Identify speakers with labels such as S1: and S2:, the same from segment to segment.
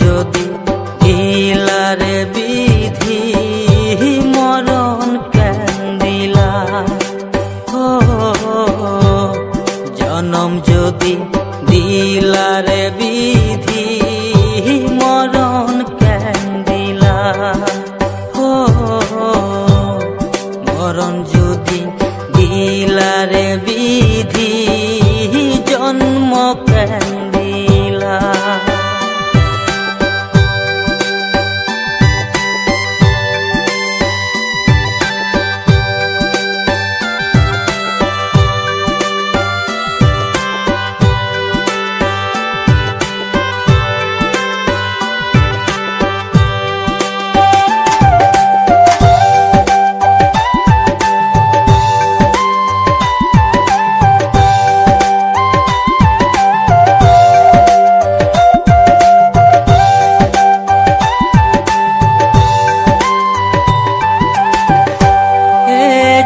S1: যদি দিলারে বিধি মরণ কেন দিলা ও জনম যদি দিলারে বিধি মরণ কেন দিলা ও মরণ যদি দিলারে বিধি জন্ম কেন দিলা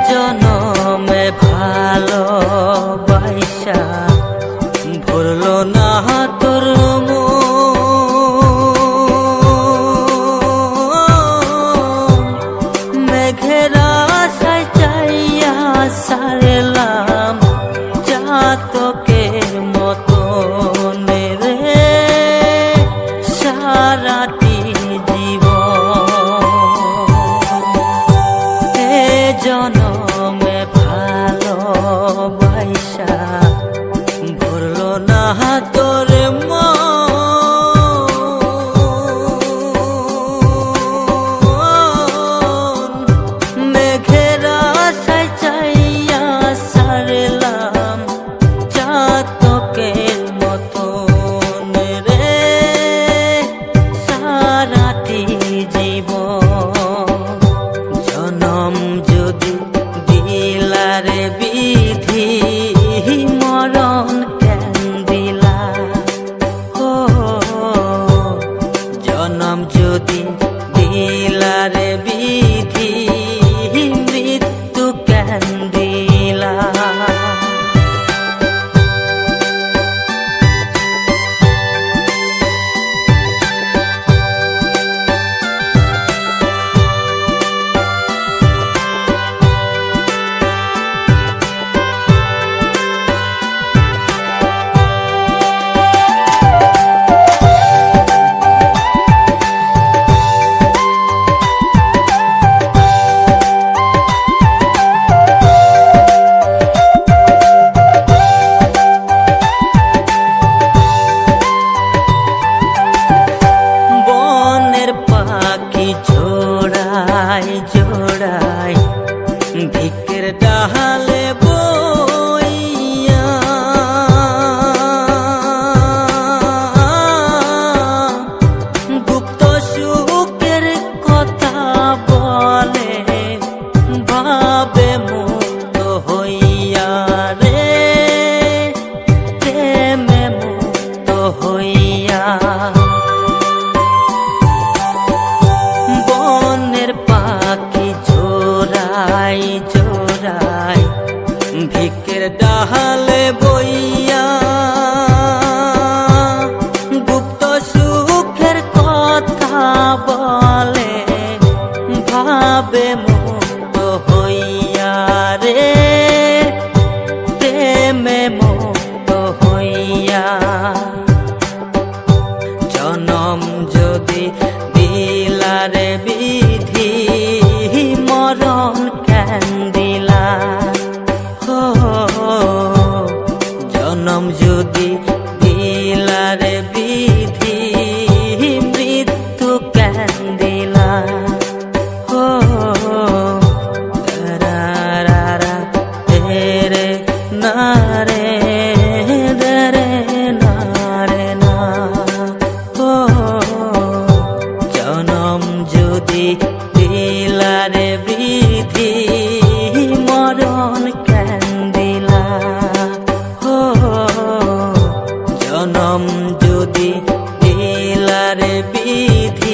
S1: জনমে ভালোবাসা ভরলো না তোর মেঘের আশায় চাইয়া সারলাম চাতকের মতন রে সারাটি জনমে ভালোবাসা ভরলো না তোর মন মেঘের আশায় চাইয়া সারলাম চাতকের মতন রে সারাটি জীবন জনম যদি দিলারে বিধি মরণ কেন দিলা ও জনম যদি দিলারে বিধি মৃত্যু কেন দিলা জোড়াই জোড়াই ভিকের ডালে বইয়া গুপ্ত সুখের কথা বলে ভাবে মুক্ত হইয়া রে প্রেমে মুক্ত হইয়া জোড়াই জোড়াই ভিকের ডালে বইয়া গুপ্ত সুখের কথা বলে ভাবে মুক্ত হইয়া রে প্রেমে মুক্ত হইয়া জনম যদি দিলারে বিধি মরণ কেন দিলা ও জনম যদি দিলারে বিধি মৃত্যু কেন দিলা ও রা রা রা রে না রে রে না রে না ও জনম যদি দিলারে বিধি মরণ কেন দিলা ও জনম যদি দিলারে বিধি